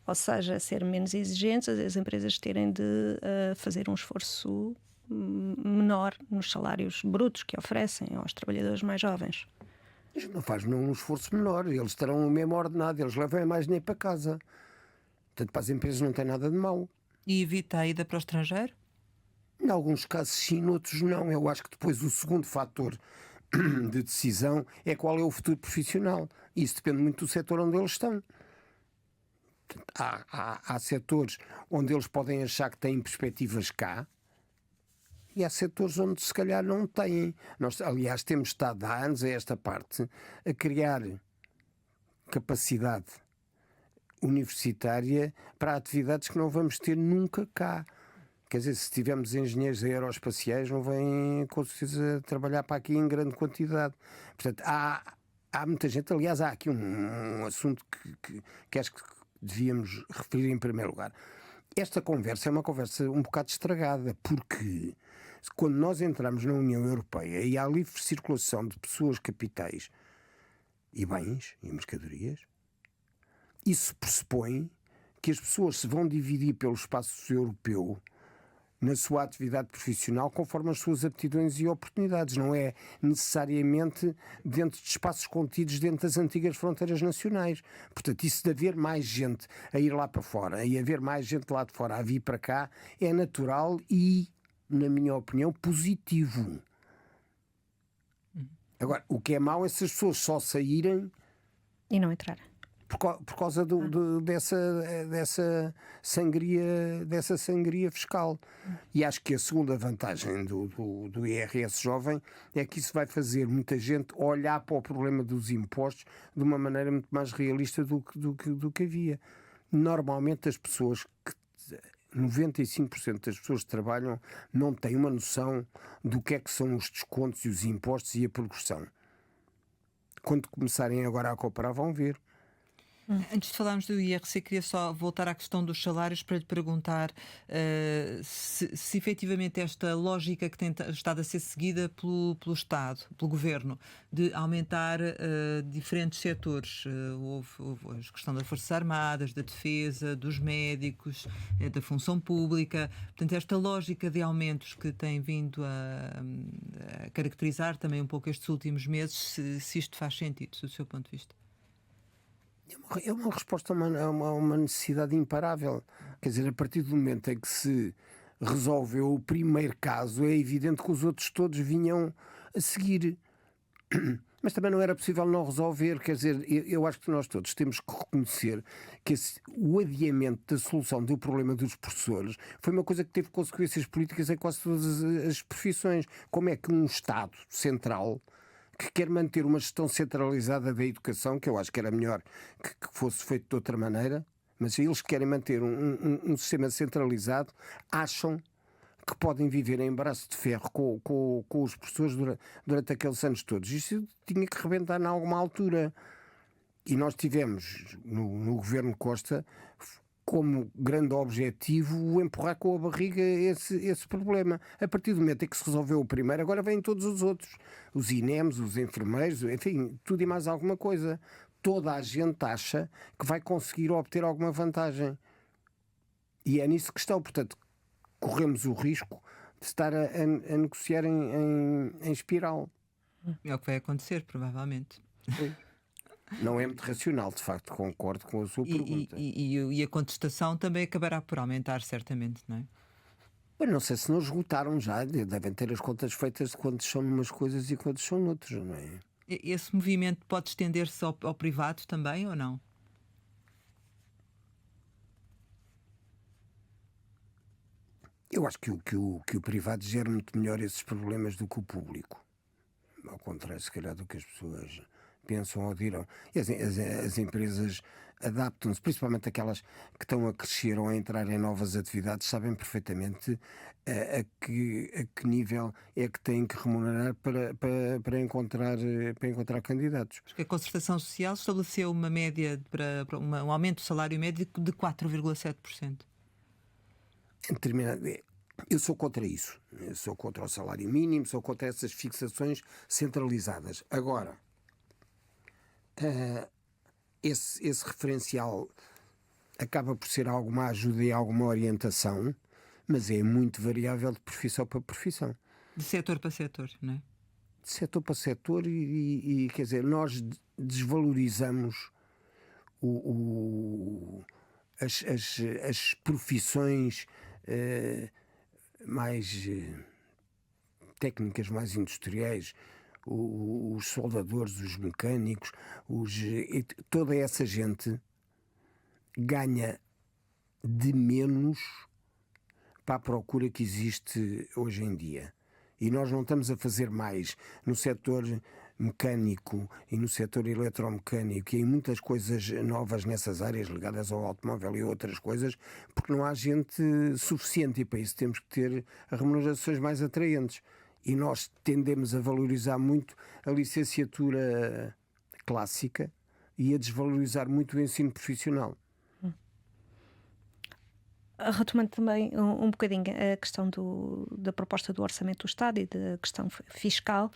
Ou seja, ser menos exigentes, as empresas terem de fazer um esforço menor nos salários brutos que oferecem aos trabalhadores mais jovens. Mas não faz um esforço menor, eles terão o mesmo ordenado, eles levam mais dinheiro para casa. Portanto, para as empresas não tem nada de mau. E evita a ida para o estrangeiro? Em alguns casos sim, noutros não. Eu acho que depois o segundo fator de decisão é qual é o futuro profissional. Isso depende muito do setor onde eles estão. Há setores onde eles podem achar que têm perspectivas cá, e há setores onde se calhar não têm. Nós, aliás, temos estado há anos a esta parte a criar capacidade universitária para atividades que não vamos ter nunca cá. Quer dizer, se tivermos engenheiros aeroespaciais, não vêm com certeza trabalhar para aqui em grande quantidade. Portanto, há muita gente. Aliás, há aqui um assunto que acho que devíamos referir em primeiro lugar. Esta conversa é uma conversa um bocado estragada, porque quando nós entramos na União Europeia e há livre circulação de pessoas, capitais e bens e mercadorias, isso pressupõe que as pessoas se vão dividir pelo espaço europeu na sua atividade profissional conforme as suas aptidões e oportunidades. Não é necessariamente dentro de espaços contidos dentro das antigas fronteiras nacionais. Portanto, isso de haver mais gente a ir lá para fora e haver mais gente lá de fora a vir para cá é natural e, na minha opinião, positivo. Agora, o que é mau é se as pessoas só saírem e não entrarem. Por causa dessa sangria fiscal. E acho que a segunda vantagem do IRS jovem é que isso vai fazer muita gente olhar para o problema dos impostos de uma maneira muito mais realista do que havia. Normalmente as pessoas 95% das pessoas que trabalham não têm uma noção do que é que são os descontos e os impostos e a progressão. quando começarem agora a cooperar, vão ver. Antes de falarmos do IRC, queria só voltar à questão dos salários para lhe perguntar se efetivamente esta lógica que tem estado a ser seguida pelo Estado, pelo Governo, de aumentar diferentes setores. Houve a questão das Forças Armadas, da defesa, dos médicos, da função pública. Portanto, esta lógica de aumentos que tem vindo a caracterizar também um pouco estes últimos meses, se isto faz sentido, do seu ponto de vista. É uma resposta a uma necessidade imparável. Quer dizer, a partir do momento em que se resolveu o primeiro caso, é evidente que os outros todos vinham a seguir. Mas também não era possível não resolver. Quer dizer, eu acho que nós todos temos que reconhecer que o adiamento da solução do problema dos professores foi uma coisa que teve consequências políticas em quase todas as profissões. Como é que um Estado central que quer manter uma gestão centralizada da educação, que eu acho que era melhor que fosse feito de outra maneira, mas eles querem manter um sistema centralizado, acham que podem viver em braço de ferro com os professores durante aqueles anos todos. Isso tinha que rebentar em alguma altura. E nós tivemos, no governo Costa, como grande objetivo o empurrar com a barriga esse problema. A partir do momento em que se resolveu o primeiro, agora vêm todos os outros. Os INEMs, os enfermeiros, enfim, tudo e mais alguma coisa. Toda a gente acha que vai conseguir obter alguma vantagem. E é nisso que estão. Portanto, corremos o risco de estar a negociar em espiral. É o que vai acontecer, provavelmente. Sim. Não é muito racional, de facto, concordo com a sua pergunta. E a contestação também acabará por aumentar, certamente, não é? Bem, não sei se não esgotaram já, devem ter as contas feitas de quantos são numas coisas e quantos são noutras, não é? Esse movimento pode estender-se ao privado também ou não? Eu acho que o privado gera muito melhor esses problemas do que o público. Ao contrário, se calhar, do que as pessoas pensam ou dirão. E as empresas adaptam-se, principalmente aquelas que estão a crescer ou a entrar em novas atividades, sabem perfeitamente a que nível é que têm que remunerar para encontrar candidatos. Porque a Concertação Social estabeleceu uma média para um aumento do salário médio de 4,7%. Eu sou contra isso. Eu sou contra o salário mínimo, sou contra essas fixações centralizadas. Agora, esse referencial acaba por ser alguma ajuda e alguma orientação, mas é muito variável de profissão para profissão. De setor para setor, não é? De setor para setor e quer dizer, nós desvalorizamos as profissões mais técnicas, mais industriais, os soldadores, os mecânicos, toda essa gente ganha de menos para a procura que existe hoje em dia. E nós não estamos a fazer mais no setor mecânico e no setor eletromecânico e em muitas coisas novas nessas áreas ligadas ao automóvel e outras coisas, porque não há gente suficiente e para isso temos que ter remunerações mais atraentes. E nós tendemos a valorizar muito a licenciatura clássica e a desvalorizar muito o ensino profissional. Retomando também um bocadinho a questão da proposta do Orçamento do Estado e da questão fiscal,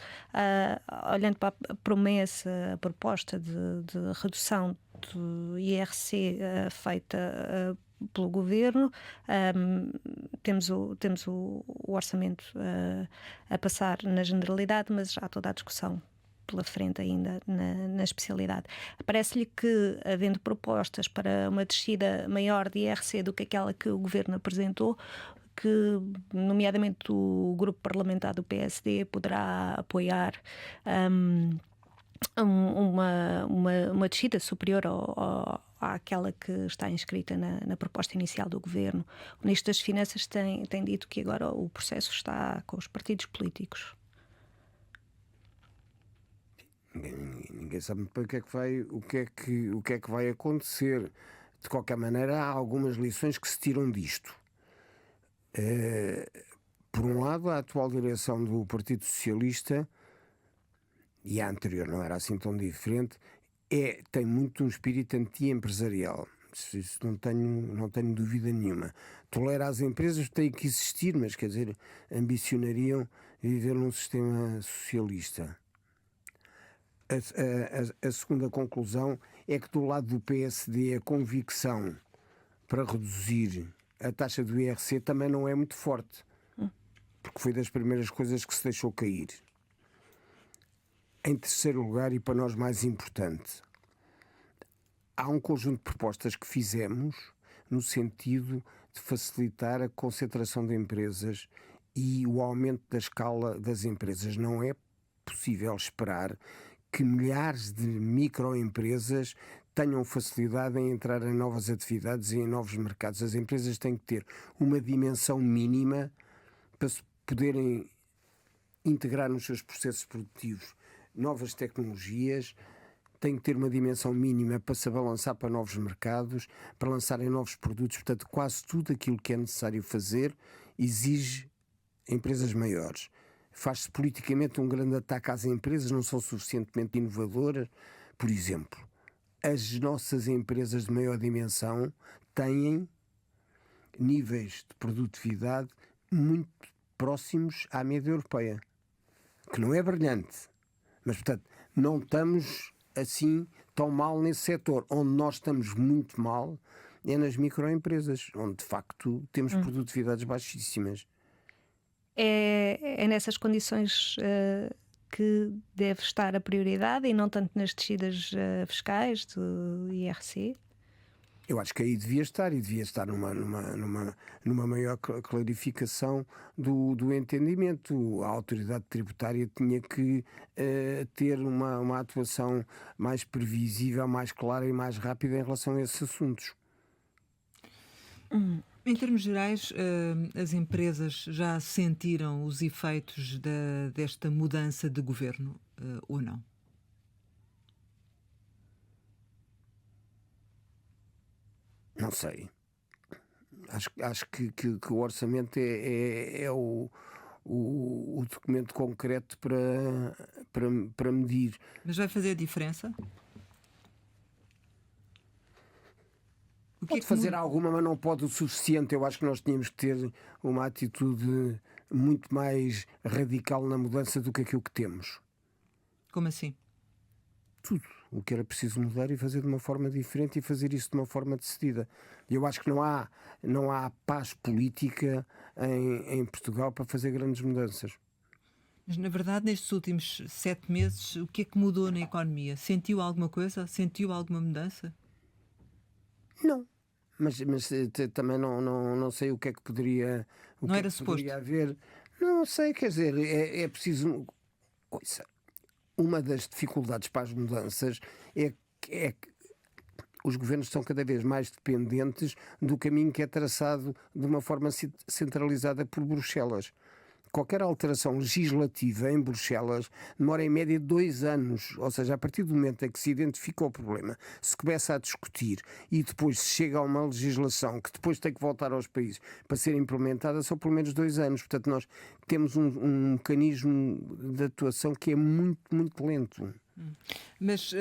olhando para a promessa, a proposta de redução do IRC feita pelo Governo, temos o orçamento a passar na generalidade, mas já há toda a discussão pela frente ainda na especialidade. Parece-lhe que, havendo propostas para uma descida maior de IRC do que aquela que o Governo apresentou, que nomeadamente o grupo parlamentar do PSD poderá apoiar uma descida superior àquela que está inscrita na proposta inicial do Governo. O Ministro das Finanças tem dito que agora o processo está com os partidos políticos. Ninguém sabe muito bem o que é que vai acontecer. De qualquer maneira, há algumas lições que se tiram disto. Por um lado, a atual direção do Partido Socialista e a anterior não era assim tão diferente, tem muito um espírito anti-empresarial. Isso não tenho dúvida nenhuma. Tolera as empresas, tem que existir, mas quer dizer, ambicionariam viver num sistema socialista. A segunda conclusão é que do lado do PSD a convicção para reduzir a taxa do IRC também não é muito forte, porque foi das primeiras coisas que se deixou cair. Em terceiro lugar, e para nós mais importante, há um conjunto de propostas que fizemos no sentido de facilitar a concentração de empresas e o aumento da escala das empresas. Não é possível esperar que milhares de microempresas tenham facilidade em entrar em novas atividades e em novos mercados. As empresas têm que ter uma dimensão mínima para se poderem integrar nos seus processos produtivos novas tecnologias, têm que ter uma dimensão mínima para se abalançar para novos mercados, para lançarem novos produtos. Portanto, quase tudo aquilo que é necessário fazer exige empresas maiores. Faz-se politicamente um grande ataque às empresas, não são suficientemente inovadoras. Por exemplo, as nossas empresas de maior dimensão têm níveis de produtividade muito próximos à média europeia, que não é brilhante, mas, portanto, não estamos assim tão mal nesse setor. Onde nós estamos muito mal é nas microempresas, onde de facto temos produtividades baixíssimas. É nessas condições que deve estar a prioridade e não tanto nas descidas fiscais do IRC? Eu acho que aí devia estar numa maior clarificação do entendimento. A autoridade tributária tinha que ter uma atuação mais previsível, mais clara e mais rápida em relação a esses assuntos. Em termos gerais, as empresas já sentiram os efeitos desta mudança de governo ou não? Não sei. Acho que o orçamento é o documento concreto para medir. Mas vai fazer a diferença? Pode fazer alguma, mas não pode o suficiente. Eu acho que nós tínhamos que ter uma atitude muito mais radical na mudança do que aquilo que temos. Como assim? Tudo o que era preciso mudar e fazer de uma forma diferente e fazer isso de uma forma decidida. Eu acho que não há paz política em Portugal para fazer grandes mudanças. Mas, na verdade, nestes últimos 7 meses, o que é que mudou na economia? Sentiu alguma coisa? Sentiu alguma mudança? Não. Mas também não sei o que é que poderia, não era suposto. Poderia haver. Não sei, quer dizer, é preciso. Ouça, uma das dificuldades para as mudanças é que os governos são cada vez mais dependentes do caminho que é traçado de uma forma centralizada por Bruxelas. Qualquer alteração legislativa em Bruxelas demora em média 2 anos, ou seja, a partir do momento em que se identifica o problema, se começa a discutir e depois se chega a uma legislação que depois tem que voltar aos países para ser implementada, são pelo menos 2 anos. Portanto, nós temos um mecanismo de atuação que é muito, muito lento. Mas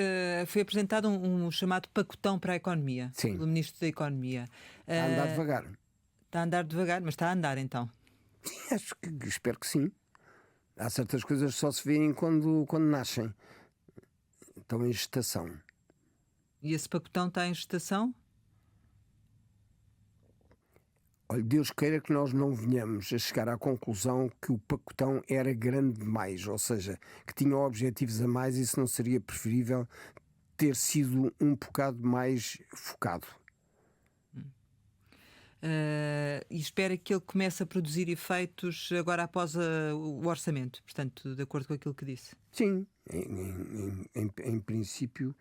foi apresentado um chamado pacotão para a economia, Sim, pelo Ministro da Economia. Está a andar devagar. Está a andar devagar, mas está a andar então. Espero que sim. Há certas coisas que só se veem quando nascem. Estão em gestação. E esse pacotão está em gestação? Olha, Deus queira que nós não venhamos a chegar à conclusão que o pacotão era grande demais, ou seja, que tinha objetivos a mais e se não seria preferível ter sido um bocado mais focado. E espera que ele comece a produzir efeitos agora após o orçamento, portanto, de acordo com aquilo que disse. Sim, em princípio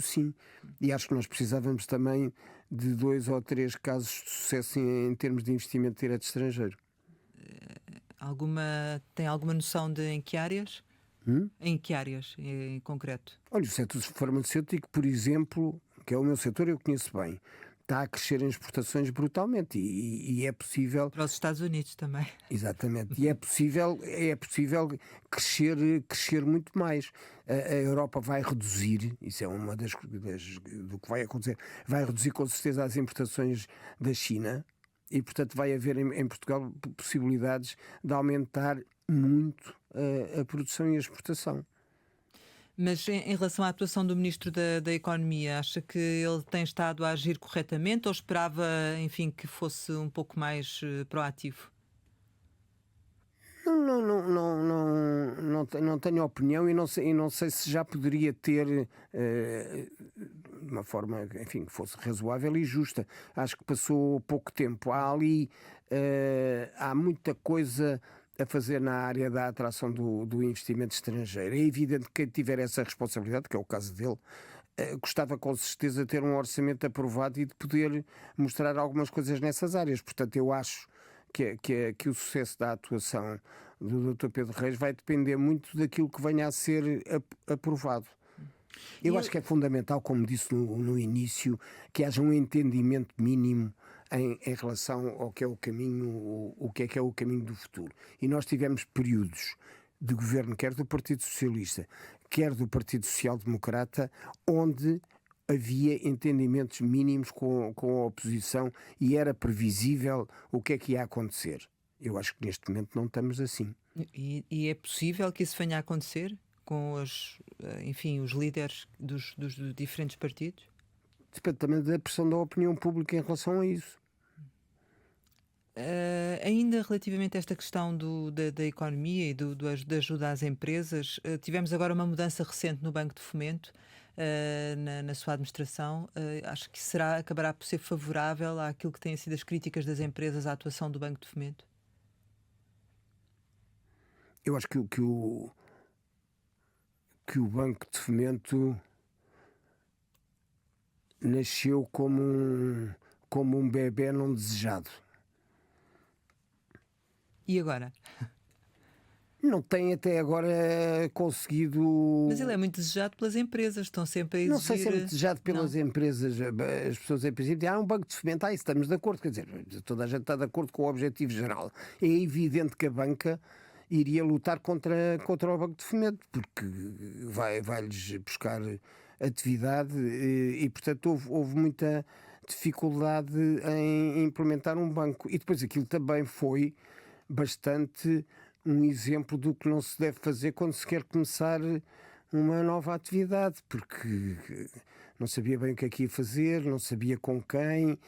sim. E acho que nós precisávamos também de 2 ou 3 casos de sucesso em termos de investimento direto estrangeiro. Tem alguma noção de em que áreas? Em que áreas, em concreto? Olha, o setor farmacêutico, por exemplo, que é o meu setor, eu conheço bem. está a crescer em exportações brutalmente e é possível. Para os Estados Unidos também. Exatamente. E é possível crescer muito mais. A Europa vai reduzir, isso é uma do que vai acontecer, vai reduzir com certeza as importações da China e, portanto, vai haver em Portugal possibilidades de aumentar muito a produção e a exportação. Mas em relação à atuação do Ministro da Economia, acha que ele tem estado a agir corretamente ou esperava, enfim, que fosse um pouco mais proativo? Não tenho opinião e não sei se já poderia ter de uma forma, enfim, que fosse razoável e justa. Acho que passou pouco tempo. Há muita coisa a fazer na área da atração do investimento estrangeiro. É evidente que quem tiver essa responsabilidade, que é o caso dele, gostava com certeza de ter um orçamento aprovado e de poder mostrar algumas coisas nessas áreas. Portanto, eu acho que o sucesso da atuação do Dr. Pedro Reis vai depender muito daquilo que venha a ser aprovado. Eu acho que é fundamental, como disse no início, que haja um entendimento mínimo em relação ao que é o caminho, o que é o caminho do futuro. E nós tivemos períodos de governo, quer do Partido Socialista, quer do Partido Social Democrata, onde havia entendimentos mínimos com a oposição e era previsível o que é que ia acontecer. Eu acho que neste momento não estamos assim. E é possível que isso venha a acontecer com enfim, os líderes dos diferentes partidos? Depende também da pressão da opinião pública em relação a isso. Ainda relativamente a esta questão da economia e da ajuda às empresas, tivemos agora uma mudança recente no Banco de Fomento, na sua administração. Acho que acabará por ser favorável àquilo que têm sido as críticas das empresas à atuação do Banco de Fomento? Eu acho que o Banco de Fomento nasceu como um bebé não desejado. E agora? Não tem até agora conseguido. Mas ele é muito desejado pelas empresas, estão sempre a exigir. Não sei se é muito desejado pelas empresas. As pessoas, em princípio, dizem, um banco de fomento, isso estamos de acordo. Quer dizer, toda a gente está de acordo com o objetivo geral. É evidente que a banca iria lutar contra o banco de fomento, porque vai-lhes buscar atividade e portanto, houve muita dificuldade em implementar um banco. E depois aquilo também foi bastante um exemplo do que não se deve fazer quando se quer começar uma nova atividade, porque não sabia bem o que é que ia fazer, não sabia com quem,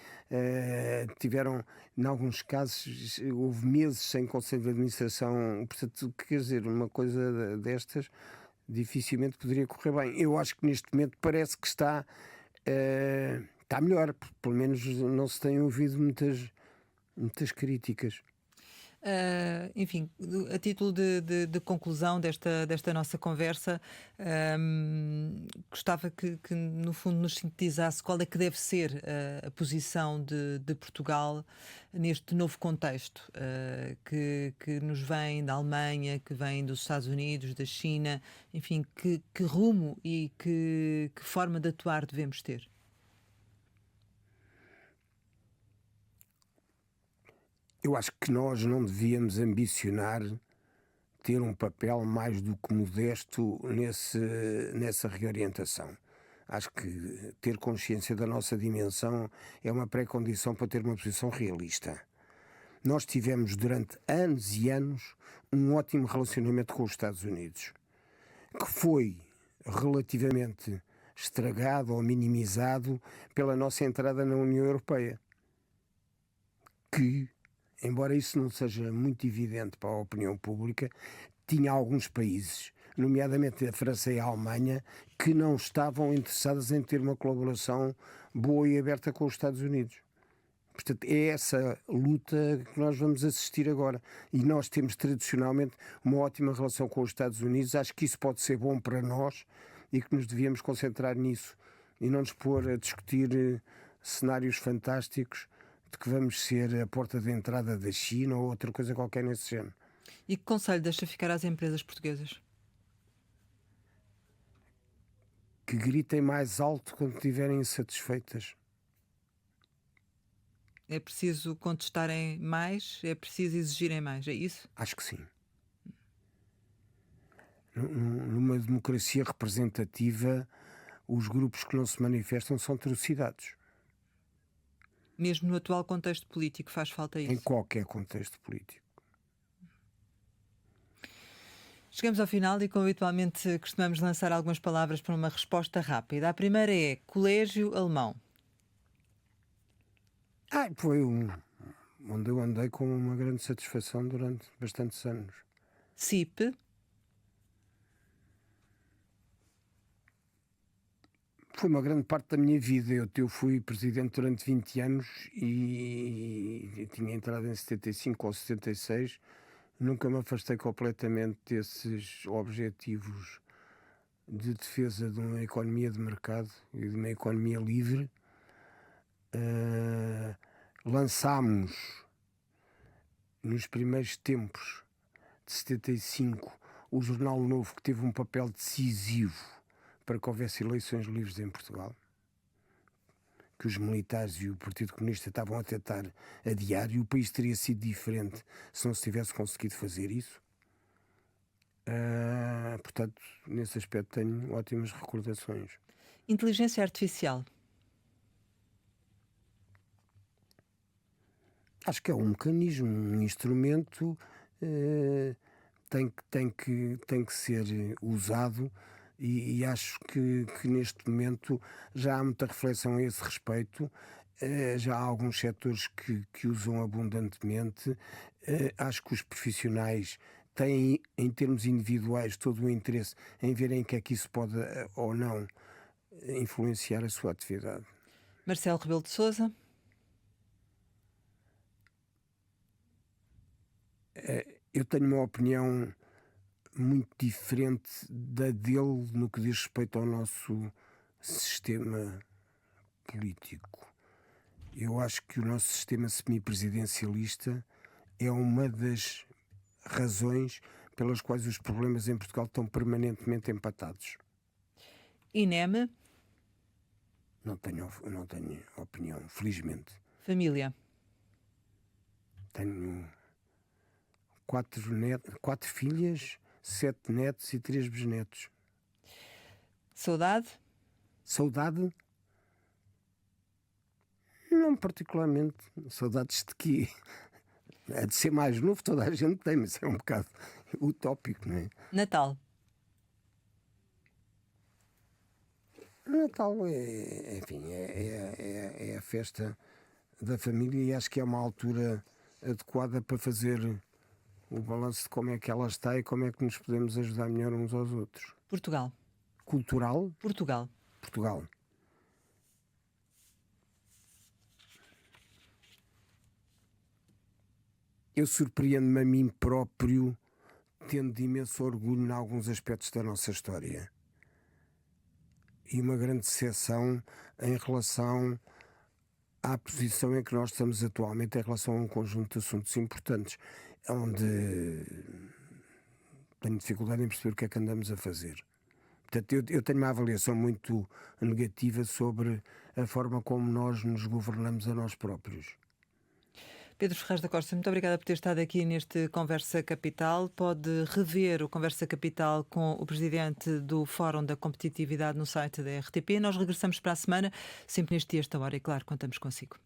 tiveram, em alguns casos, houve meses sem conselho de administração, portanto, quer dizer, uma coisa destas dificilmente poderia correr bem. Eu acho que neste momento parece que está melhor, pelo menos não se têm ouvido muitas críticas. Enfim, a título de conclusão desta nossa conversa, gostava que no fundo nos sintetizasse qual é que deve ser a posição de Portugal neste novo contexto que nos vem da Alemanha, que vem dos Estados Unidos, da China, enfim, que rumo e que forma de atuar devemos ter? Eu acho que nós não devíamos ambicionar ter um papel mais do que modesto nessa reorientação. Acho que ter consciência da nossa dimensão é uma pré-condição para ter uma posição realista. Nós tivemos durante anos e anos um ótimo relacionamento com os Estados Unidos, que foi relativamente estragado ou minimizado pela nossa entrada na União Europeia, que, embora isso não seja muito evidente para a opinião pública, tinha alguns países, nomeadamente a França e a Alemanha, que não estavam interessados em ter uma colaboração boa e aberta com os Estados Unidos. Portanto, é essa luta que nós vamos assistir agora. E nós temos tradicionalmente uma ótima relação com os Estados Unidos. Acho que isso pode ser bom para nós e que nos devíamos concentrar nisso e não nos pôr a discutir cenários fantásticos de que vamos ser a porta de entrada da China ou outra coisa qualquer nesse género. E que conselho deixa ficar às empresas portuguesas? Que gritem mais alto quando estiverem insatisfeitas. É preciso contestarem mais? É preciso exigirem mais? É isso? Acho que sim. Numa democracia representativa, os grupos que não se manifestam são atrocidades. Mesmo no atual contexto político faz falta Em isso? qualquer contexto político. Chegamos ao final e, como habitualmente, costumamos lançar algumas palavras para uma resposta rápida. A primeira é colégio alemão. Foi onde eu andei com uma grande satisfação durante bastantes anos. CIP. Foi uma grande parte da minha vida. Eu fui presidente durante 20 anos e tinha entrado em 75 ou 76. Nunca me afastei completamente desses objetivos de defesa de uma economia de mercado e de uma economia livre. Lançámos, nos primeiros tempos de 75, o Jornal Novo, que teve um papel decisivo para que houvesse eleições livres em Portugal, que os militares e o Partido Comunista estavam a tentar adiar, e o país teria sido diferente se não se tivesse conseguido fazer isso. Portanto, nesse aspecto tenho ótimas recordações. Inteligência artificial. Acho que é um mecanismo, um instrumento, tem que ser usado. E acho que neste momento já há muita reflexão a esse respeito. Já há alguns setores que usam abundantemente. Acho que os profissionais têm, em termos individuais, todo o interesse em verem que é que isso pode ou não influenciar a sua atividade. Marcelo Rebelo de Sousa. Eu tenho uma opinião muito diferente da dele no que diz respeito ao nosso sistema político. Eu acho que o nosso sistema semipresidencialista é uma das razões pelas quais os problemas em Portugal estão permanentemente empatados. INEM. Não tenho opinião, felizmente. Família. Tenho 4 filhas, 7 netos e 3 bisnetos. Saudade. Saudade? Não particularmente. Saudades de quê? De ser mais novo toda a gente tem, mas é um bocado utópico, não é? Natal. Natal é a festa da família e acho que é uma altura adequada para fazer o balanço de como é que ela está e como é que nos podemos ajudar melhor uns aos outros. Portugal. Cultural? Portugal. Portugal. Eu surpreendo-me a mim próprio, tendo imenso orgulho em alguns aspectos da nossa história. E uma grande decepção em relação à posição em que nós estamos atualmente em relação a um conjunto de assuntos importantes, onde tenho dificuldade em perceber o que é que andamos a fazer. Portanto, eu tenho uma avaliação muito negativa sobre a forma como nós nos governamos a nós próprios. Pedro Ferraz da Costa, muito obrigada por ter estado aqui neste Conversa Capital. Pode rever o Conversa Capital com o presidente do Fórum da Competitividade no site da RTP. Nós regressamos para a semana, sempre neste dia, esta hora, e claro, contamos consigo.